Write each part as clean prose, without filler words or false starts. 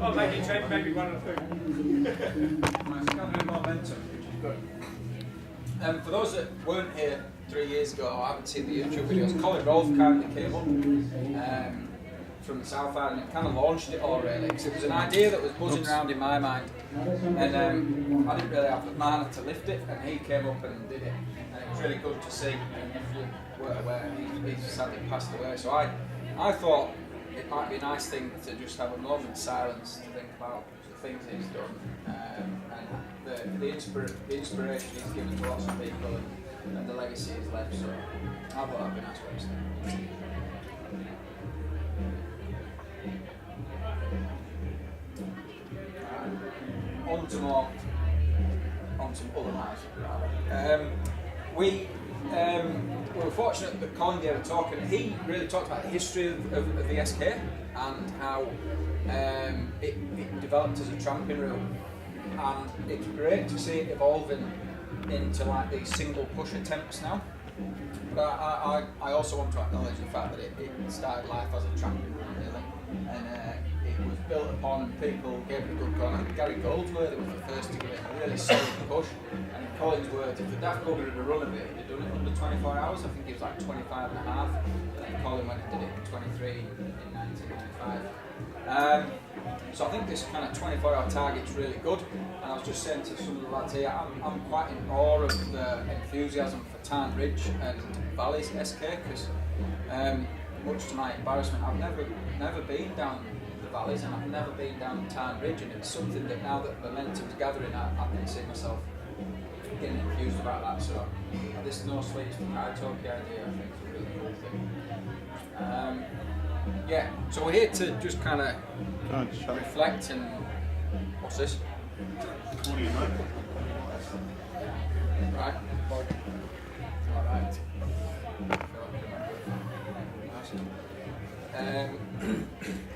I'll make it take maybe one or two. It's gathering momentum, which is good. For those that weren't here 3 years ago, or haven't seen the YouTube videos, Colin Rolfe kind of came up from the South Island and it kind of launched it all really, because it was an idea that was buzzing around in my mind, and I didn't really have the mana to lift it, and he came up and did it, and it was really good to see. And if you weren't aware, he's sadly passed away, so I thought it might be a nice thing to just have a moment's silence to think about the things he's done, and the inspiration he's given to lots of people, and the legacy he's left. So I thought that'd be a nice way to start. On to some other matters. We were fortunate that Colin gave a talk, and he really talked about the history of the SK and how it developed as a tramping route, and it's great to see it evolving into like these single push attempts now. But I also want to acknowledge the fact that it started life as a tramping route really, and it was built upon people gave it a good go. I think Gary Goldsworthy was the first to give it a really solid push, and in Colin's words, if the Daft Punk had a run of it, they'd done it under 24 hours. I think it was like 25 and a half, and then Colin went and did it in 23 in 1995. So I think this kind of 24-hour target's really good, and I was just saying to some of the lads here, I'm quite in awe of the enthusiasm for Tarn Ridge and Valleys SK, because much to my embarrassment, I've never been down the valleys, and I've never been down Tarn Ridge, and it's something that now that momentum's gathering, I can see myself getting infused about that. So this No Sleeps for Kaitoki idea, I think, is a really cool thing. Yeah, so we're here to just kind of reflect and what's this? What do you know? Right. Alright.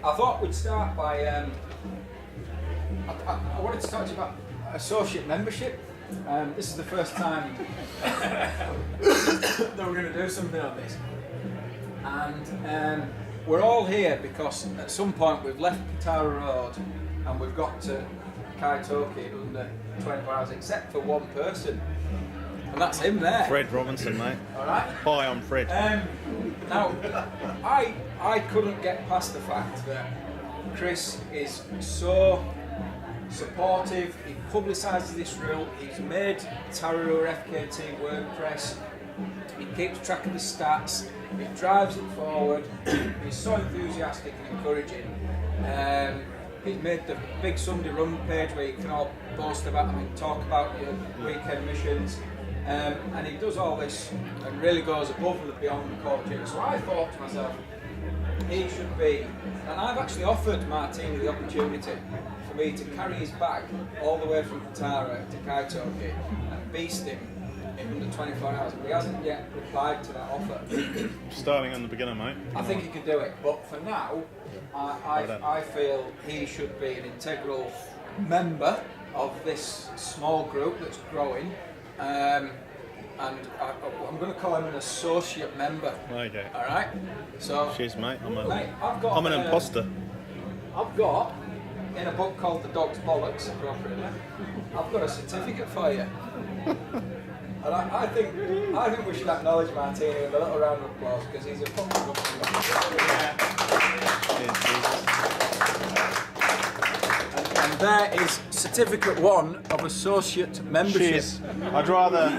I thought we'd start by I wanted to talk to you about associate membership. This is the first time that we're going to do something on this, and we're all here because at some point we've left Katara Road and we've got to Kaitoki under 24 hours, except for one person, and that's him there. Fred Robinson, mate. Alright? Hi, I'm Fred. Now, I couldn't get past the fact that Chris is so supportive, he publicises this route, he's made Tararua FKT WordPress, he keeps track of the stats, he drives it forward, he's so enthusiastic and encouraging. He's made the Big Sunday Run page where you can all boast about and talk about your weekend missions. And he does all this and really goes above and beyond the call duty. So I thought to myself, he should be, and I've actually offered Martini the opportunity for me to carry his bag all the way from Katara to Kaitoki and beast him in under 24 hours, but he hasn't yet replied to that offer. Starting on the beginner, mate. I think he could do it, but for now, I feel he should be an integral member of this small group that's growing. And I'm going to call him an associate member. Okay. All right. So. Cheers, mate. I'm an imposter. I've got in a book called The Dog's Bollocks, appropriately. I've got a certificate for you. And I think we should acknowledge Martini with a little round of applause because he's a fucking good And there is certificate 1 of associate membership. Cheers. I'd rather.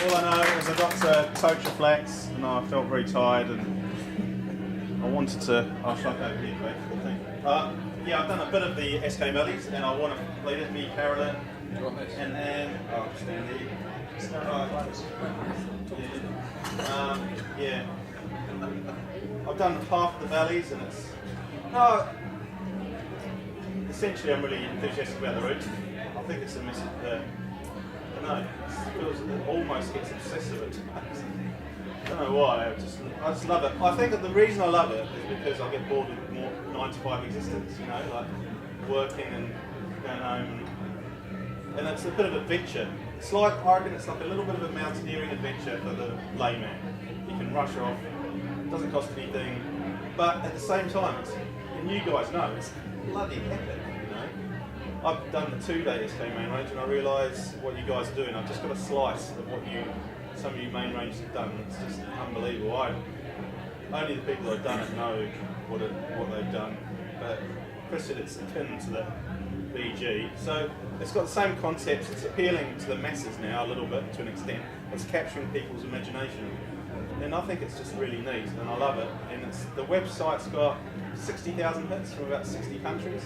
All I know is I got to Tocha Flex and I felt very tired and I wanted to. I'll shut that here, mate. Yeah, I've done a bit of the SK Valleys and I want to lead it, me, Carolyn. Do you want this? And then, stand here. Yeah. I've done half the valleys and it's. Essentially, I'm really enthusiastic about the route. I think it's a message that. I don't know, it feels it almost gets obsessive at times. I don't know why, I just love it. I think that the reason I love it is because I get bored with more 9-to-5 existence, you know, like working and going home. And it's a bit of adventure. It's like, I reckon it's like a little bit of a mountaineering adventure for the layman. You can rush off, it doesn't cost anything, but at the same time, it's, you and you guys know, it's bloody epic, you know. I've done the 2-day SK main range and I realise what you guys are doing. I've just got a slice of what some of you main ranges have done. It's just unbelievable. Only the people that have done it know what they've done. But Chris said it's akin to the BG. So it's got the same concepts. It's appealing to the masses now a little bit to an extent. It's capturing people's imagination. And I think it's just really neat and I love it. And the website's got 60,000 hits from about 60 countries.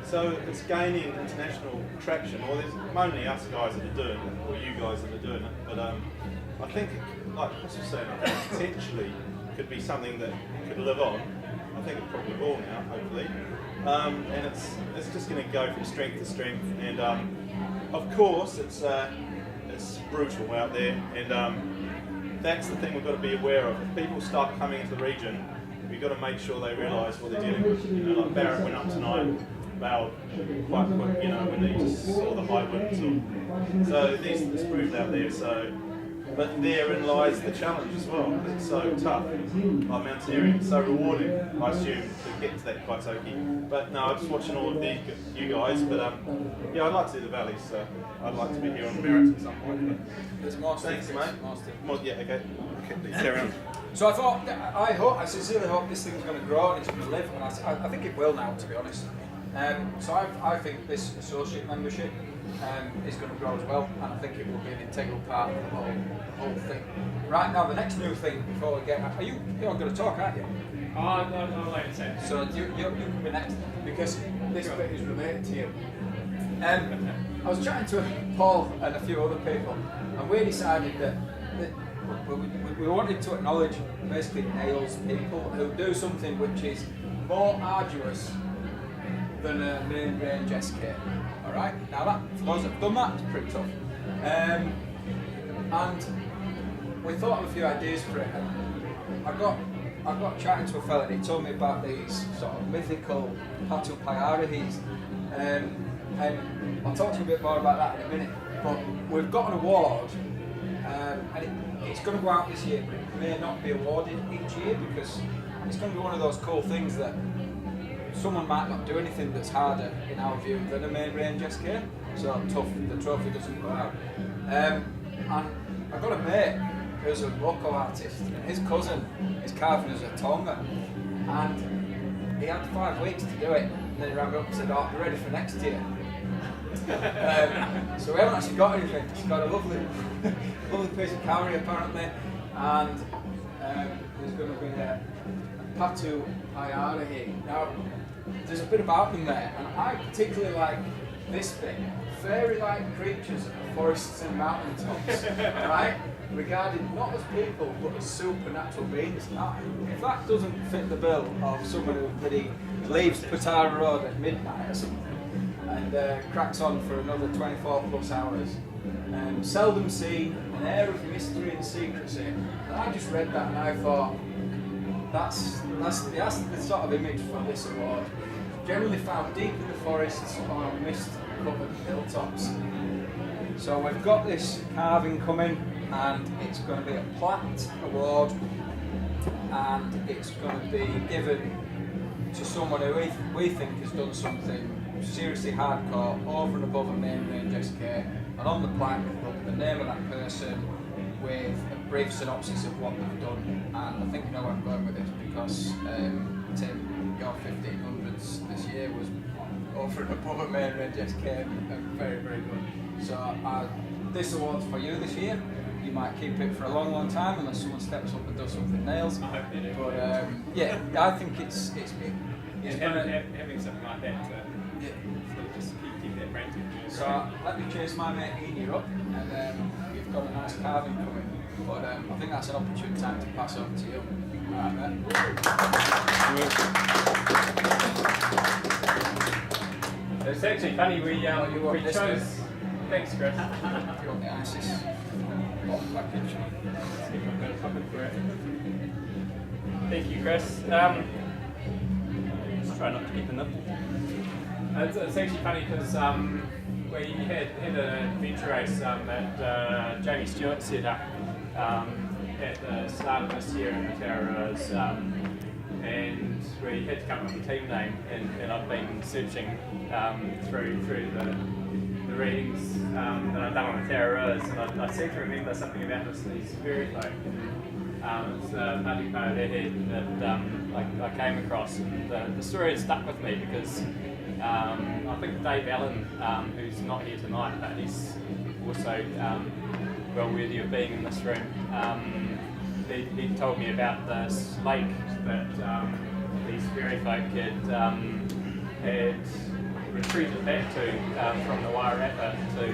So it's gaining international traction. Well, there's mainly us guys that are doing it, or you guys that are doing it. But I think, like Chris was saying, I think potentially could be something that could live on. I think it probably will now, hopefully. And it's just going to go from strength to strength. And of course, it's brutal out there. And that's the thing we've got to be aware of. If people start coming into the region, we've got to make sure they realise what they're dealing with. You know, like Barrett went up tonight, bailed quite quick, you know, when they just saw the high winds. So it's proved out there. So, but therein lies the challenge as well, because it's so tough. Like mountaineering, it's so rewarding, I assume, to get to that Kaitoki. But no, I'm just watching all of you guys. But yeah, I'd like to do the valleys, so I'd like to be here on the Barretts at some point. There's more. Thanks, mate. Yeah, okay. Carry on. So I sincerely hope this thing's going to grow and it's going to live, and I think it will now, to be honest. So I think this associate membership is going to grow as well, and I think it will be an integral part of the whole thing. Right now, the next new thing before we get, you're going to talk, aren't you? No, like I said. So you can be next because this bit is related to you. I was chatting to Paul and a few other people, and we decided that we wanted to acknowledge basically Nails people who do something which is more arduous than a main range SK. Alright? Now that, for those that have done that, it's pretty tough. And we thought of a few ideas for it. And I got chatting to a fella and he told me about these sort of mythical Patu Paiarihis. And I'll talk to you a bit more about that in a minute. But we've got an award, and it's going to go out this year, but it may not be awarded each year because it's going to be one of those cool things that someone might not do anything that's harder in our view than a main range SK. So tough, the trophy doesn't go out. And I've got a mate who's a local artist, and his cousin is carving as a Tonga, and he had 5 weeks to do it, and then he rang up and said, "Oh, be ready for next year." So we haven't actually got anything. He's got a lovely piece of kauri apparently, and there's going to be a Patu Paiarihi. Now, there's a bit about them there, and I particularly like this bit. Fairy-like creatures of forests and mountaintops, right? Regarded not as people, but as supernatural beings. Now, if that doesn't fit the bill of someone who really leaves Patara Road at midnight or something, and cracks on for another 24 plus hours, seldom seen, an air of mystery and secrecy. And I just read that and I thought, that's the sort of image for this award. Generally found deep in the forests or on mist-covered hilltops. So we've got this carving coming, and it's going to be a plaque award, and it's going to be given to someone who we think has done something seriously hardcore over and above a main range SK, and on the plaque will be the name of that person with a brief synopsis of what they've done. And I think you know where I'm going with this because Tim, your 1500s this year was over and above a main range SK and very, very good. So this award's for you this year. You might keep it for a long, long time unless someone steps up and does something nails. I hope they do. But yeah, I think it's having something like that. Yeah. Sort of just keep that brand to. So let me chase my mate Ian up, and you've got a nice carving coming. But I think that's an opportune time to pass over to you. Alright, mate. It's actually funny, we chose. Thanks, Chris. If you want the ISIS package. Let's see if I've got a pocket for it. Thank you, Chris. Let's try not to keep the nip. It's actually funny because we had an adventure race that Jamie Stewart set up at the start of this year in Mataura's, and we had to come up with a team name, and I've been searching through the readings that I've done on the Tararus, and I seem to remember something about these fairy folk. It's a Pāti Pārehe that I came across, and the story has stuck with me because I think Dave Allen, who's not here tonight, but he's also well worthy of being in this room, he told me about this lake that these fairy folk had retreated back to from the Wairarapa to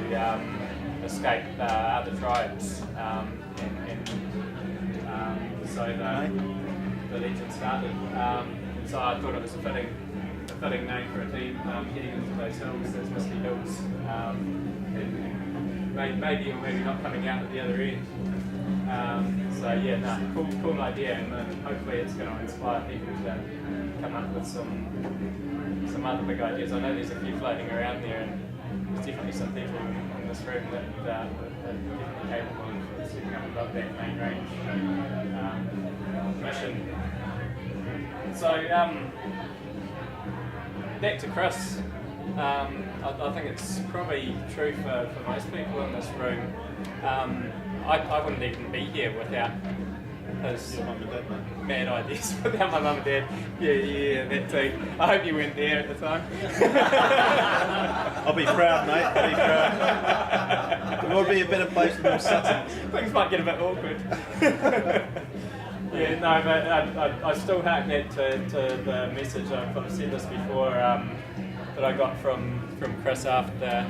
escape other tribes, and so the legend started. So I thought it was a fitting name for a team heading into those hills, those misty hills, and maybe or maybe not coming out at the other end. So yeah, no, cool idea, and hopefully it's going to inspire people to come up with some other big ideas. I know there's a few floating around there, and there's definitely some people in this room that are definitely capable of setting up above that main range mission. So back to Chris. I think it's probably true for most people in this room. I wouldn't even be here without his Your mum and dad, mate. mad ideas, without my mum and dad. Yeah, that too. I hope you weren't there at the time. I'll be proud, mate. I'll be proud. There will be a better place than Sutton. Things might get a bit awkward. Yeah, no, but I still hark back to the message. I've said this before, that I got from Chris after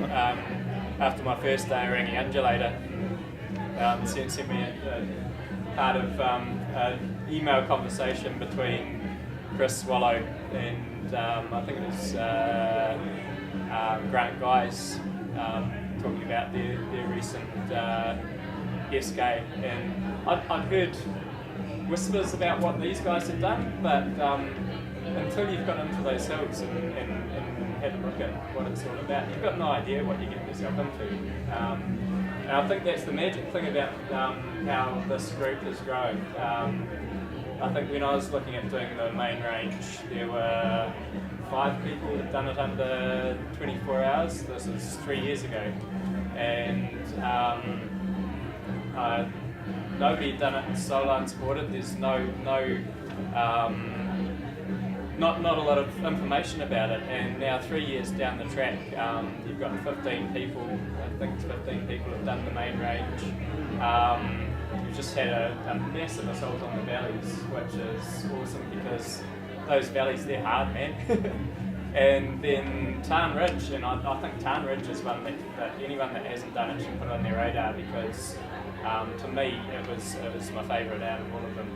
my first day ringing Undulator. Sent me a part of an email conversation between Chris Swallow and I think it was Grant Guys, talking about their recent SK, and I'd heard whispers about what these guys had done, but until you've got into those hills and had a look at what it's all about, you've got no idea what you're getting yourself into. And I think that's the magic thing about how this group has grown. I think when I was looking at doing the main range, there were 5 people that had done it under 24 hours. This was 3 years ago. And nobody had done it solo unsupported. There's not a lot of information about it, and now 3 years down the track, you've got 15 people, I think it's 15 people have done the main range. We've just had a massive assault on the valleys, which is awesome because those valleys, they're hard, man. And then Tarn Ridge, and I think Tarn Ridge is one that anyone that hasn't done it should put on their radar because to me it was my favourite out of all of them.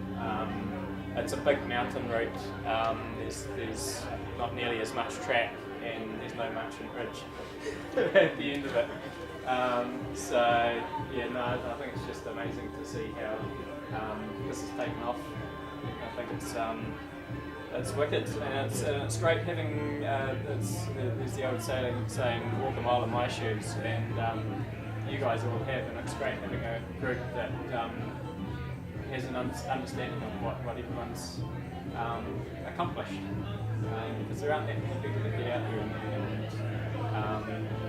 It's a big mountain route, there's not nearly as much track and there's no mountain ridge at the end of it. So yeah, no, I think it's just amazing to see how this has taken off. I think it's wicked, and it's great having, there's the old saying, walk a mile in my shoes, and you guys all have, and it's great having a group that has an understanding of what everyone's accomplished, because there aren't that many people that get out here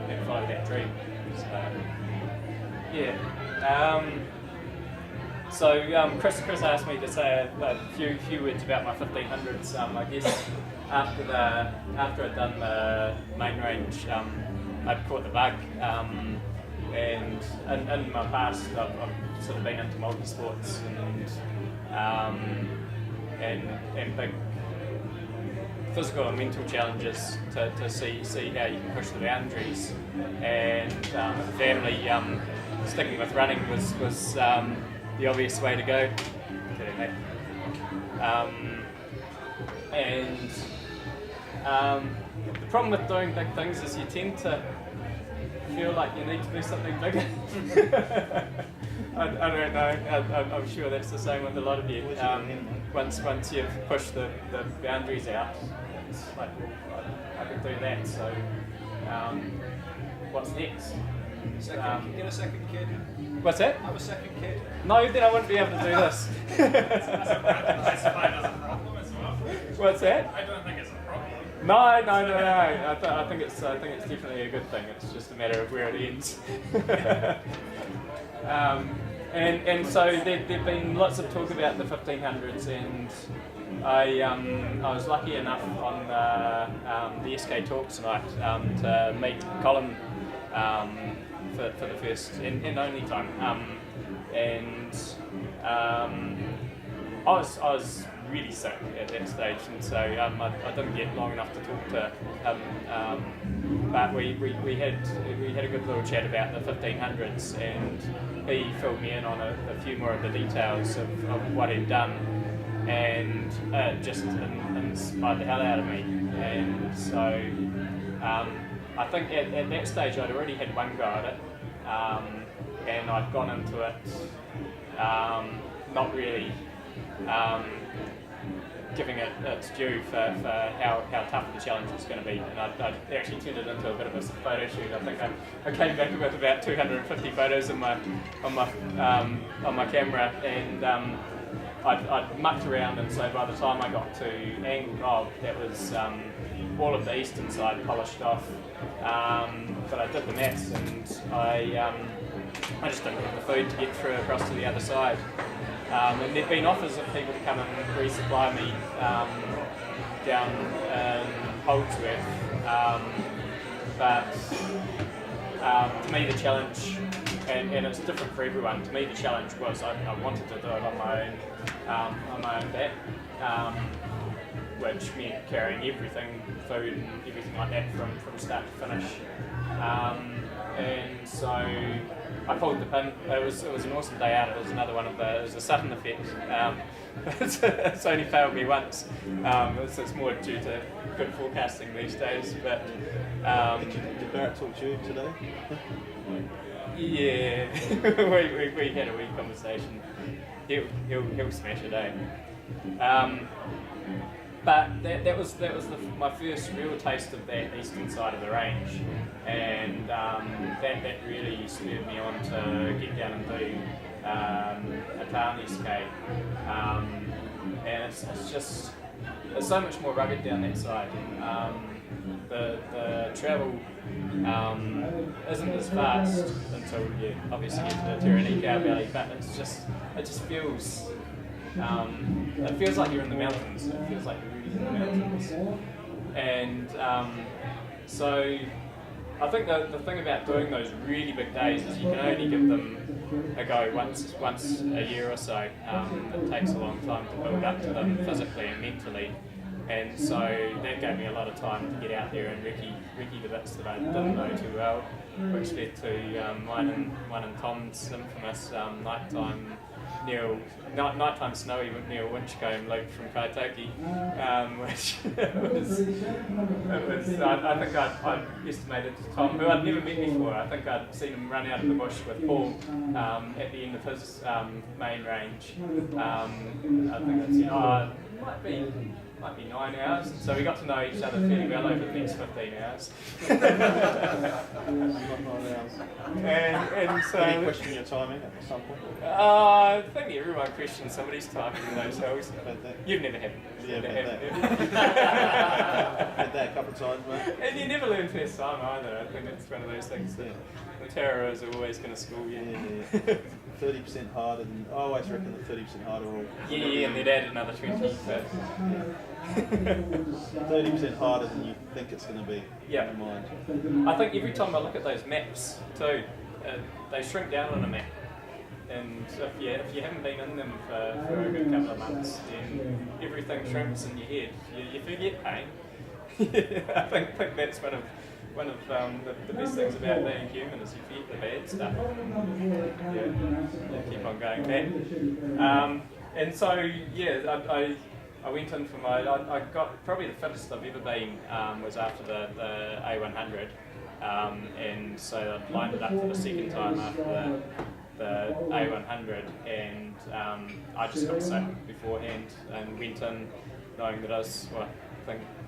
and follow that dream. So, yeah. So Chris asked me to say a few words about my 1500s. I guess after I'd done the main range, I'd caught the bug. And in my past, I've sort of been into multi-sports and big physical and mental challenges to see how you can push the boundaries. And family, sticking with running was the obvious way to go. And the problem with doing big things is you tend to feel like you need to do something bigger. I don't know. I'm sure that's the same with a lot of you. Once you've pushed the boundaries out, it's like, well, I can do that. So, what's next? Get a second kid. What's that? Have a second kid. No, then I wouldn't be able to do this. What's that? I don't think it's a problem. No. I think it's definitely a good thing. It's just a matter of where it ends. And so there've been lots of talk about the 1500s, and I was lucky enough on the SK Talks night to meet Colin for the first and only time, and I was really sick at that stage, and so I didn't get long enough to talk to him. But we had a good little chat about the 1500s, and he filled me in on a few more of the details of what he'd done, and just inspired the hell out of me. And so I think at that stage I'd already had one go at it, and I'd gone into it not really giving it its due for how tough the challenge was going to be, and I'd actually turned it into a bit of a photo shoot. I think I came back with about 250 photos on my camera, and I'd mucked around, and so by the time I got to Angle Knob, that was all of the eastern side polished off. But I did the maths, and I just didn't have the food to get through across to the other side. And there'd been offers of people to come and resupply me down in Holdsworth, but to me the challenge, and it's different for everyone, to me the challenge was I wanted to do it on my own back, which meant carrying everything, food and everything like that from start to finish. And so I pulled the pin. It was an awesome day out. It was another one of it was a sudden effect. It's only failed me once. It's more due to good forecasting these days. But Did Barrett talk to you today? yeah, we had a wee conversation. He'll smash it, eh? But that was my first real taste of that eastern side of the range, and that really spurred me on to get down and do a Tāne skate, and it's so much more rugged down that side. The travel isn't as fast until you obviously get to the Tiranika Valley, but it just feels. It feels like you're in the mountains. It feels like you're really in the mountains. And so I think the thing about doing those really big days is you can only give them a go once a year or so. It takes a long time to build up to them physically and mentally. And so that gave me a lot of time to get out there and recce the bits that I didn't know too well, which led to mine and Tom's infamous nighttime snowy with Neil Winchcombe loop from Kaitoki, which I think I'd estimated to Tom, who I'd never met before. I think I'd seen him run out of the bush with Paul at the end of his main range. I think it's might be 9 hours, so we got to know each other fairly well over the next 15 hours. and so Did you question your timing at some point? I think everyone questions somebody's timing in those hills. You've never had it. Yeah, had that a couple of times, mate. And you never learn first time either. I think it's one of those things that the terrorists are always going to school you. Yeah. 30% harder than, I always reckon the 30% harder will. Yeah, and they'd add another 20. So. 30% harder than you think it's going to be. Yeah. In mind. I think every time I look at those maps too, they shrink down on a map. And if you haven't been in them for a good couple of months, then everything shrinks in your head. You forget pain. I think that's one of the best things about being human is you forget the bad stuff. Yeah, keep on going back. And so I went in for I got probably the fittest I've ever been was after the A100, and so I lined it up for the second time after the A100, and I just got soaked beforehand and went in knowing that I was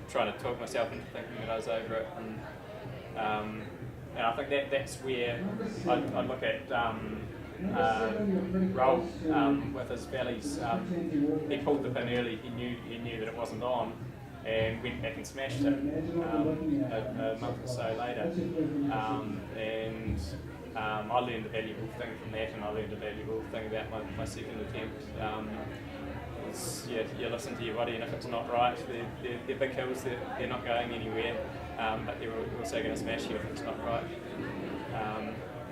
trying to talk myself into thinking that I was over it, and I think that's where I look at roll with his bellies. He pulled the pin early. He knew that it wasn't on, and went back and smashed it a month or so later. I learned a valuable thing from that, and I learned a valuable thing about my second attempt. You listen to your body, and if it's not right, they're big hills, they're not going anywhere, but they're also going to smash you if it's not right.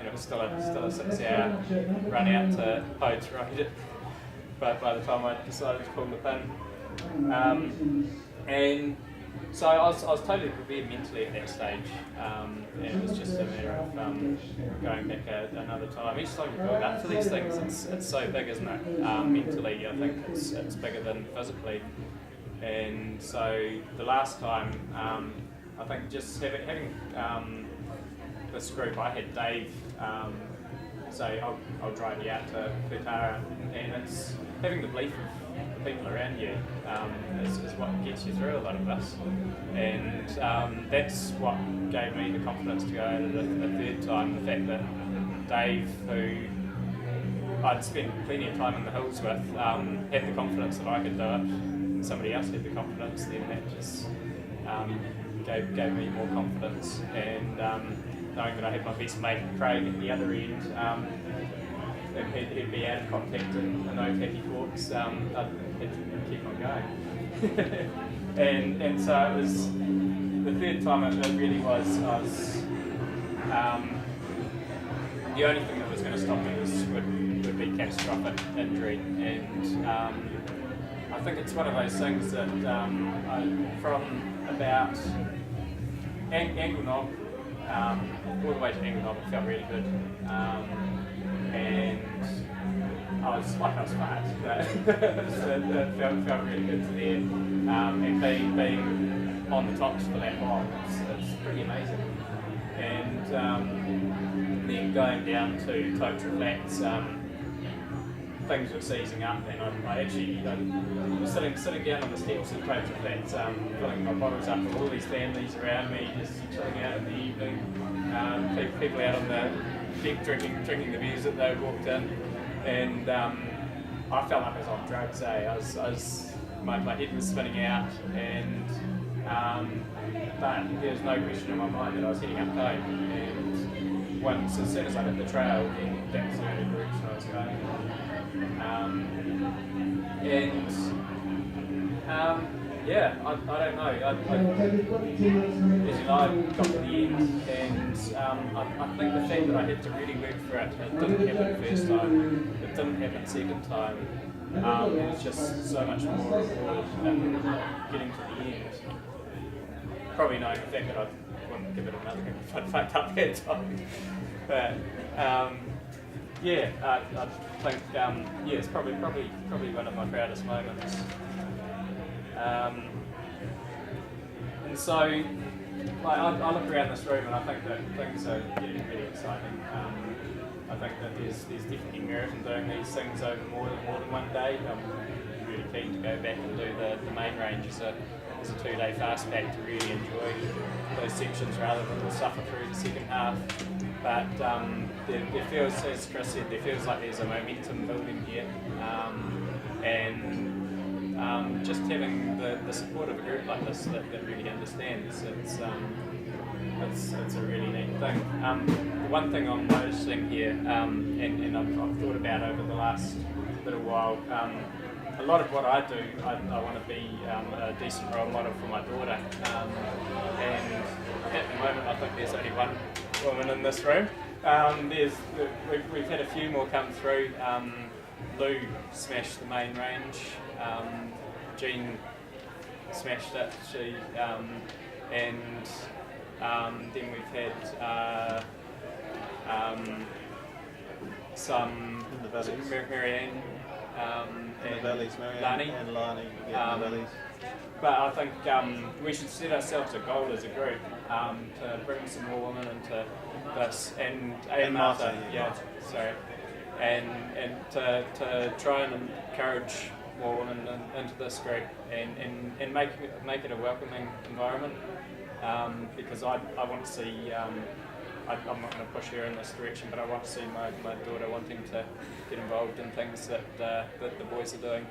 It was still a 6 hour run out to Hodes Road, but by the time I decided to pull the pin. And so I was totally prepared mentally at that stage, and it was just a matter of going back another time. Each time you build up to these things, it's so big, isn't it? Mentally, I think it's bigger than physically. And so the last time, I think just having this group, I had Dave say, I'll drive you out to Putara, and it's having the belief of the people around you is what gets you through a lot of this, and that's what gave me the confidence to go at it a third time. The fact that Dave, who I'd spent plenty of time in the hills with, had the confidence that I could do it, and somebody else had the confidence, then that just gave me more confidence. And knowing that I had my best mate Craig at the other end, he'd be out of contact and no tacky forks, I'd keep on going. and so it was the third time it really was, the only thing that was going to stop me would be catastrophic injury. And I think it's one of those things that from about Angle Knob all the way to Angle Knob, it felt really good. And I was fat, but it felt really good to there. And being on the tops for that long, it's pretty amazing. And then going down to Totara Flats, things were seizing up, and I actually was sitting down on the steps of Totara Flats, filling my bottles up with all these families around me, just chilling out in the evening. People out on the deck drinking the beers that they walked in, and I felt like I was on drugs. My head was spinning out, and but there was no question in my mind that I was heading up home. And as soon as I hit the trail, then that was the only direction I was going. I don't know. As you know, I got to the end, and I think the fact that I had to really work for it, it didn't happen the first time, it didn't happen the second time. It was just so much more reward in getting to the end. Probably knowing the fact that I wouldn't give it another go if I'd fucked up that time. But I think it's probably one of my proudest moments. And so I look around this room and I think that things are getting really exciting. I think that there's definitely merit in doing these things over more than one day. I'm really keen to go back and do the main range as a 2-day fast pack to really enjoy those sections rather than suffer through the second half. But there feels, as Chris said, there feels like there's a momentum building here, and just having the support of a group like this that really understands, it's a really neat thing. The one thing I'm noticing here, and I've thought about over the last little while, a lot of what I do, I want to be a decent role model for my daughter, and at the moment I think there's only one woman in this room. We've had a few more come through. Lou smashed the main range. Jean smashed it. Then we've had some in the valleys. Marianne. In the valleys, Marianne Lani. and Lani, yeah, in the valleys. But I think we should set ourselves a goal as a group to bring some more women into this, and Martha, sorry, and to try and encourage more women into this group, and make it a welcoming environment, because I want to see I'm not going to push her in this direction, but I want to see my daughter wanting to get involved in things that the boys are doing.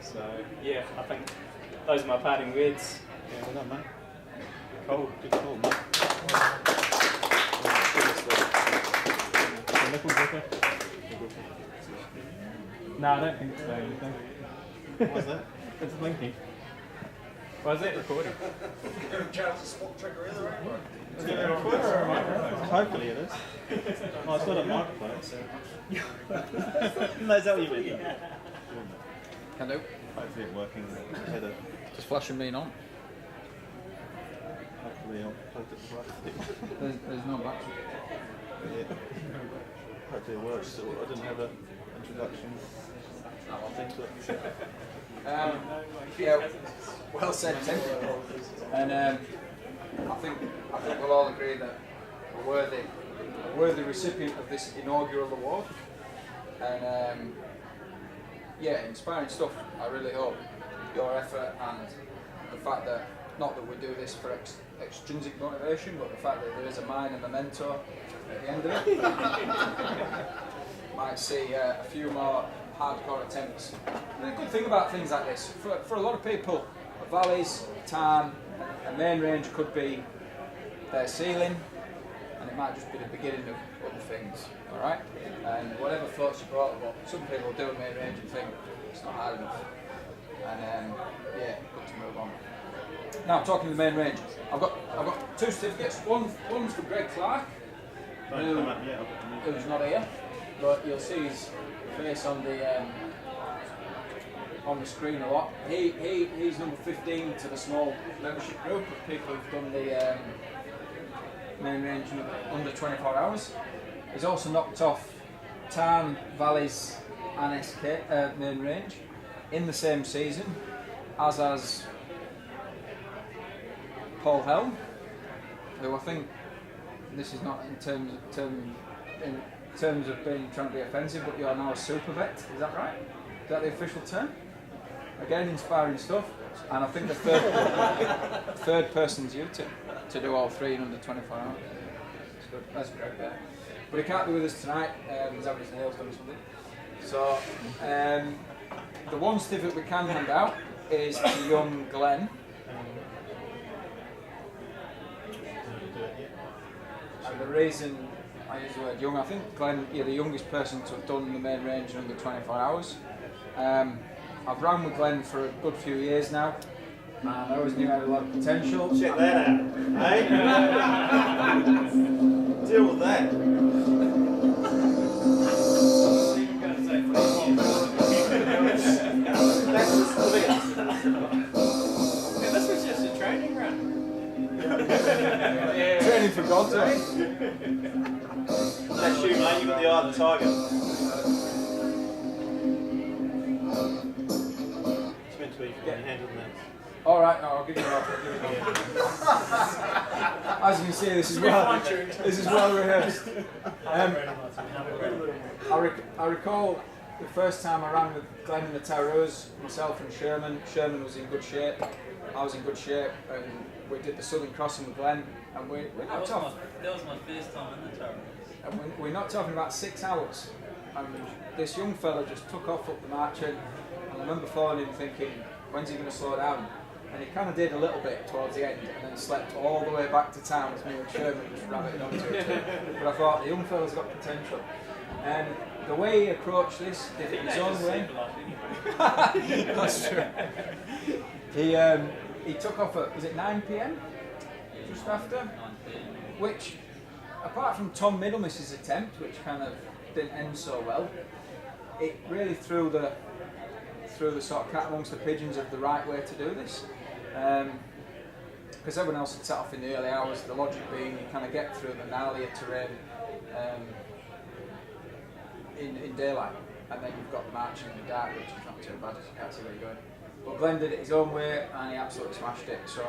So yeah, I think those are my parting words. Yeah, well done, mate. Cool. Good call, mate. No, I don't think so. Anything. What's that? It's blinking. Was it recording? Hopefully it is. Oh, it's got a microphone. No, is that what you mean? Yeah. Hello. Hopefully it's working. Heather. Just flashing me on. Hopefully I'll plug it right. There's no battery. Yeah. Hopefully it works. So I didn't have an introduction. I'll think to it. Yeah, well said, Tim. And I think we'll all agree that we're a worthy recipient of this inaugural award. And yeah, inspiring stuff. I really hope your effort and the fact that, not that we do this for extrinsic motivation, but the fact that there is a mine and a mentor at the end of it might see a few more hardcore attempts. And the good thing about things like this, for a lot of people, valleys, tarn, and main range could be their ceiling, and it might just be the beginning of other things. All right, and whatever floats your boat. But some people do main range and think it's not hard enough, and yeah, good to move on. Now talking to the main range, I've got 2 certificates. One's for Greg Clark, who's not here, but you'll see his face on the screen a lot. He's number 15 to the small membership group of people who've done the main range under 24 hours. He's also knocked off Tarn, Valleys and SK main range in the same season, as has Paul Helm, who I think, this is not in terms of being trying to be offensive, but you're now a super vet, is that right? Is that the official term? Again, inspiring stuff, and I think the third person's you to do all 3 in under 24 hours. That's good. That's great. Yeah. But he can't be with us tonight. He's having his nails done or something. So the one certificate we can hand out is to young Glenn. And the reason I use the word young, I think Glenn, you're the youngest person to have done the main range in under 24 hours. I've run with Glenn for a good few years now, and I always knew I had a lot of potential. Check that out, eh? Deal with that. This was just a training run. Training for God's sake. That's you, mate. You got the eye of the tiger. It's meant to be for your hand on that. All right, no, I'll give you that. As you can see, this is well rehearsed. I recall the first time I ran with Glenn in the Tarrows, myself and Sherman. Sherman was in good shape. I was in good shape, and we did the Southern Crossing with Glenn, and we knocked off. That was my first time in the Tarrows. And we're not talking about 6 hours. And this young fella just took off up the marching, and I remember phoning him thinking, when's he going to slow down? And he kind of did a little bit towards the end, and then slept all the way back to town as me and Sherman just rabbited onto it. But I thought, the young fella's got potential. And the way he approached this, did it in his own way. That's true. He took off at, was it 9 PM? Just after? 9 PM. Which, apart from Tom Middlemiss's attempt, which kind of didn't end so well, it really threw the sort of cat amongst the pigeons of the right way to do this. Because everyone else had set off in the early hours, the logic being you kind of get through the gnarlier terrain in daylight, and then you've got the marching in the dark, which is not too bad, you can't see where you're going. But Glenn did it his own way, and he absolutely smashed it. So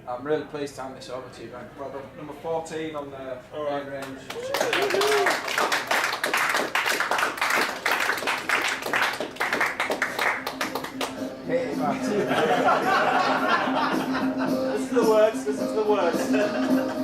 I'm really pleased to hand this over to you, Glenn. Well done. Number 14 on the main range. This is the word. words. Listen to the words.